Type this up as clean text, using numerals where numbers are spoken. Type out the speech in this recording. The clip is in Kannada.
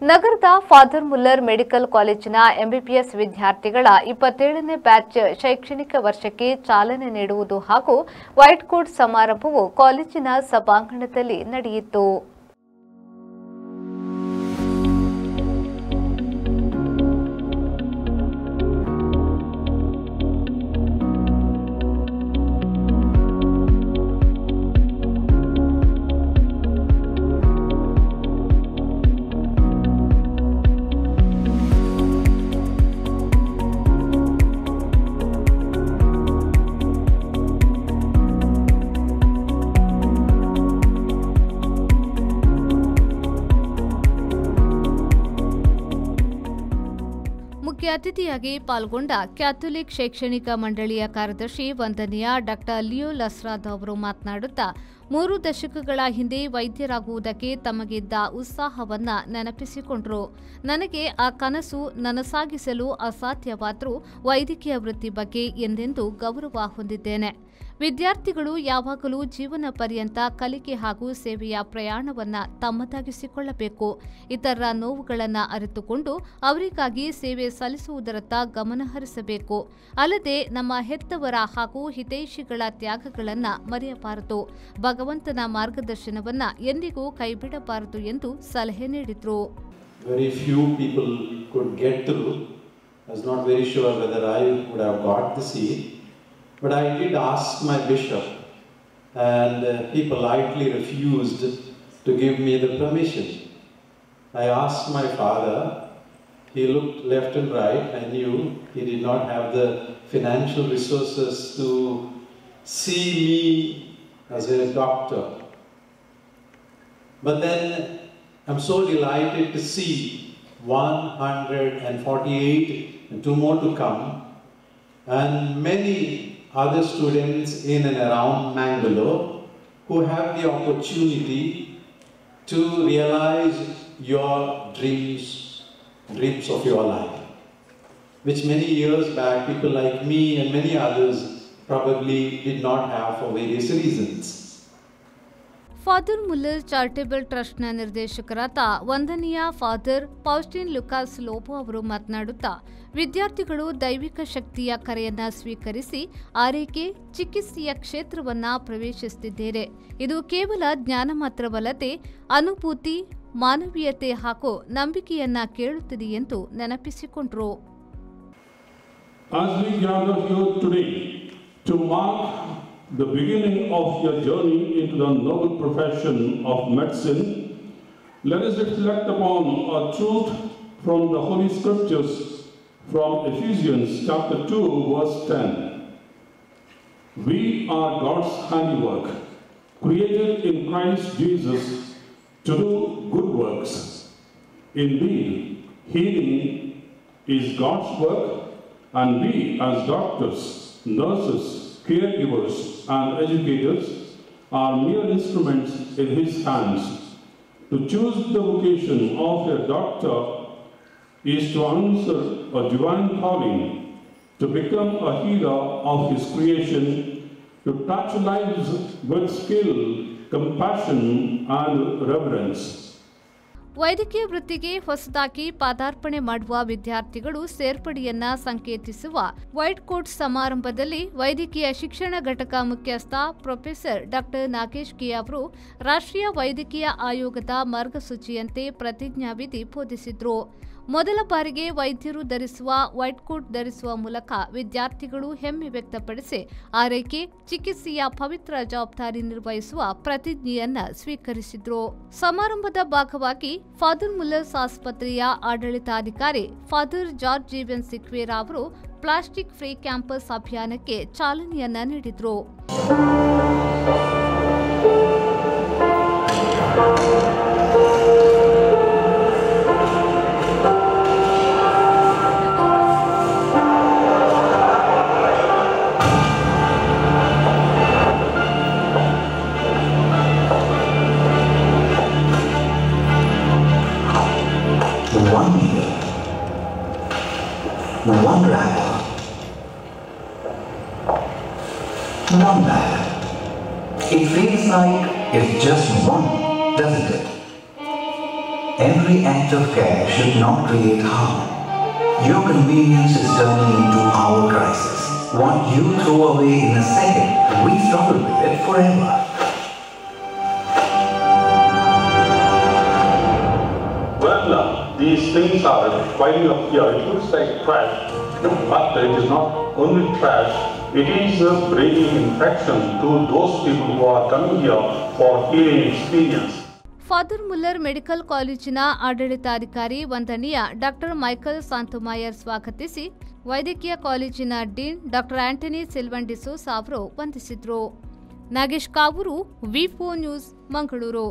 ನಗರದ ಫಾದರ್ ಮುಲ್ಲರ್ ಮೆಡಿಕಲ್ ಕಾಲೇಜಿನ ಎಂಬಿಬಿಎಸ್ ವಿದ್ಯಾರ್ಥಿಗಳ 27ನೇ ಬ್ಯಾಚ್ ಶೈಕ್ಷಣಿಕ ವರ್ಷಕ್ಕೆ ಚಾಲನೆ ನೀಡುವುದು ಹಾಗೂ ವೈಟ್ ಕೋಟ್ ಸಮಾರಂಭವು ಕಾಲೇಜಿನ ಸಭಾಂಗಣದಲ್ಲಿ ನಡೆಯಿತು. ಮುಖ್ಯ ಅತಿಥಿಯಾಗಿ ಪಾಲ್ಗೊಂಡ ಕ್ಯಾಥೋಲಿಕ್ ಶೈಕ್ಷಣಿಕ ಮಂಡಳಿಯ ಕಾರ್ಯದರ್ಶಿ ವಂದನೀಯ ಡಾಕ್ಟರ್ ಲಿಯೋ ಲಸ್ರಾದ್ ಅವರು ಮಾತನಾಡುತ್ತಾ 3 ದಶಕಗಳ ಹಿಂದೆ ವೈದ್ಯರಾಗುವುದಕ್ಕೆ ತಮಗಿದ್ದ ಉತ್ಸಾಹವನ್ನ ನೆನಪಿಸಿಕೊಂಡರು. ನನಗೆ ಆ ಕನಸು ನನಸಾಗಿಸಲು ಅಸಾಧ್ಯವಾದರೂ ವೈದ್ಯಕೀಯ ವೃತ್ತಿ ಬಗ್ಗೆ ಎಂದೆಂದೂ ಗೌರವ ಹೊಂದಿದ್ದೇನೆ. ವಿದ್ಯಾರ್ಥಿಗಳು ಯಾವಾಗಲೂ ಜೀವನ ಪರ್ಯಂತ ಕಲಿಕೆ ಹಾಗೂ ಸೇವೆಯ ಪ್ರಯಾಣವನ್ನ ತಮ್ಮದಾಗಿಸಿಕೊಳ್ಳಬೇಕು. ಇತರರ ನೋವುಗಳನ್ನು ಅರಿತುಕೊಂಡು ಅವರಿಗಾಗಿ ಸೇವೆ ಸಲ್ಲಿಸುವುದರತ್ತ ಗಮನ ಹರಿಸಬೇಕು. ಅಲ್ಲದೆ ನಮ್ಮ ಹೆತ್ತವರ ಹಾಗೂ ಹಿತೈಷಿಗಳ ತ್ಯಾಗಗಳನ್ನು ಮರೆಯಬಾರದು. ಭಗವಂತನ ಮಾರ್ಗದರ್ಶನವನ್ನ ಎಂದಿಗೂ ಕೈಬಿಡಬಾರದು ಎಂದು ಸಲಹೆ ನೀಡಿದರು. Very few people could get through. I was not very sure whether I would have got the seat. But I did ask my bishop, and he politely refused to give me the permission. I asked my father, he looked left and right. I knew he did not have the financial resources to see me as a doctor. But then I'm so delighted to see 148 and 2 more to come, and many other students in and around Mangalore who have the opportunity to realize your dreams of your life, which many years back people like me and many others probably did not have for various reasons. Father Muller charitable ಟ್ರಸ್ಟ್ನ ನಿರ್ದೇಶಕರಾದ ವಂದನೀಯ ಫಾದರ್ ಫೌಸ್ಟಿನ್ ಲುಕಾಸ್ ಲೋಬೋ ಅವರು ಮಾತನಾಡುತ್ತಾ, ವಿದ್ಯಾರ್ಥಿಗಳು ದೈವಿಕ ಶಕ್ತಿಯ ಕರೆಯನ್ನ ಸ್ವೀಕರಿಸಿ ಆರೈಕೆ ಚಿಕಿತ್ಸೆಯ ಕ್ಷೇತ್ರವನ್ನ ಪ್ರವೇಶಿಸುತ್ತಿದ್ದಾರೆ. ಇದು ಕೇವಲ ಜ್ಞಾನ ಮಾತ್ರವಲ್ಲದೆ ಅನುಭೂತಿ, ಮಾನವೀಯತೆ ಹಾಗೂ ನಂಬಿಕೆಯನ್ನ ಕೇಳುತ್ತದೆ ಎಂದು ನೆನಪಿಸಿಕೊಂಡರು. The beginning of your journey into the noble profession of medicine, let us reflect upon a truth from the Holy Scriptures from Ephesians chapter 2 verse 10. We are God's handiwork, created in Christ Jesus to do good works. Indeed, healing is God's work, and we as doctors, nurses, caregivers and educators are mere instruments in His hands. To choose the vocation of a doctor is to answer a divine calling, to become a healer of His creation, to touch lives with skill, compassion and reverence. ವೈದ್ಯಕೀಯ ವೃತ್ತಿಗೆ ಹೊಸದಾಗಿ ಪಾದಾರ್ಪಣೆ ಮಾಡುವ ವಿದ್ಯಾರ್ಥಿಗಳು ಸೇರ್ಪಡೆಯನ್ನ ಸಂಕೇತಿಸುವ ವೈಟ್ ಕೋಟ್ ಸಮಾರಂಭದಲ್ಲಿ ವೈದ್ಯಕೀಯ ಶಿಕ್ಷಣ ಘಟಕ ಮುಖ್ಯಸ್ಥ ಪ್ರೊಫೆಸರ್ ಡಾಕ್ಟರ್ ನಾಗೇಶ್ ಕೆ ಅವರು ರಾಷ್ಟ್ರೀಯ ವೈದ್ಯಕೀಯ ಆಯೋಗದ ಮಾರ್ಗಸೂಚಿಯಂತೆ ಪ್ರತಿಜ್ಞಾವಿಧಿ ಬೋಧಿಸಿದರು. ಮೊದಲ ಬಾರಿಗೆ ವೈದ್ಯರು ಧರಿಸುವ ವೈಟ್ ಕೋಟ್ ಧರಿಸುವ ಮೂಲಕ ವಿದ್ಯಾರ್ಥಿಗಳು ಹೆಮ್ಮೆ ವ್ಯಕ್ತಪಡಿಸಿ ಆರೈಕೆ ಚಿಕಿತ್ಸೆಯ ಪವಿತ್ರ ಜವಾಬ್ದಾರಿ ನಿರ್ವಹಿಸುವ ಪ್ರತಿಜ್ಞೆಯನ್ನ ಸ್ವೀಕರಿಸಿದ್ರು. ಸಮಾರಂಭದ ಭಾಗವಾಗಿ ಫಾದರ್ ಮುಲ್ಲರ್ಸ್ ಆಸ್ಪತ್ರೆಯ ಆಡಳಿತಾಧಿಕಾರಿ ಫಾದರ್ ಜಾರ್ಜ್ ಜೀವನ್ ಸಿಕ್ವೇರಾ ಅವರು ಪ್ಲಾಸ್ಟಿಕ್ ಫ್ರೀ ಕ್ಯಾಂಪಸ್ ಅಭಿಯಾನಕ್ಕೆ ಚಾಲನೆಯನ್ನ ನೀಡಿದ್ರು. One wrapper, one bag. It feels like it's just one, doesn't it? Every act of care should not create harm. Your convenience is turning into our crisis. What you throw away in a second, we struggle with it forever. Well, these things are piling up here. It looks like trash, but it is not only trash. It is bringing infection to those people who are coming here for healing experience. Father Muller medical ಕಾಲೇಜಿನ ಆಡಳಿತಾಧಿಕಾರಿ ವಂದನೀಯ ಡಾಕ್ಟರ್ ಮೈಕಲ್ ಸಾಂತೋಮಾಯರ್ ಸ್ವಾಗತಿಸಿ ವೈದ್ಯಕೀಯ ಕಾಲೇಜಿನ ಡೀನ್ ಡಾಕ್ಟರ್ ಆಂಟನಿ ಸಿಲ್ವನ್ ಡಿಸೋಸಾ ಅವರು ವಂದಿಸಿದರು. ನಾಗೇಶ್ ಕಾವೂರು, ವಿ4 ನ್ಯೂಸ್, ಮಂಗಳೂರು.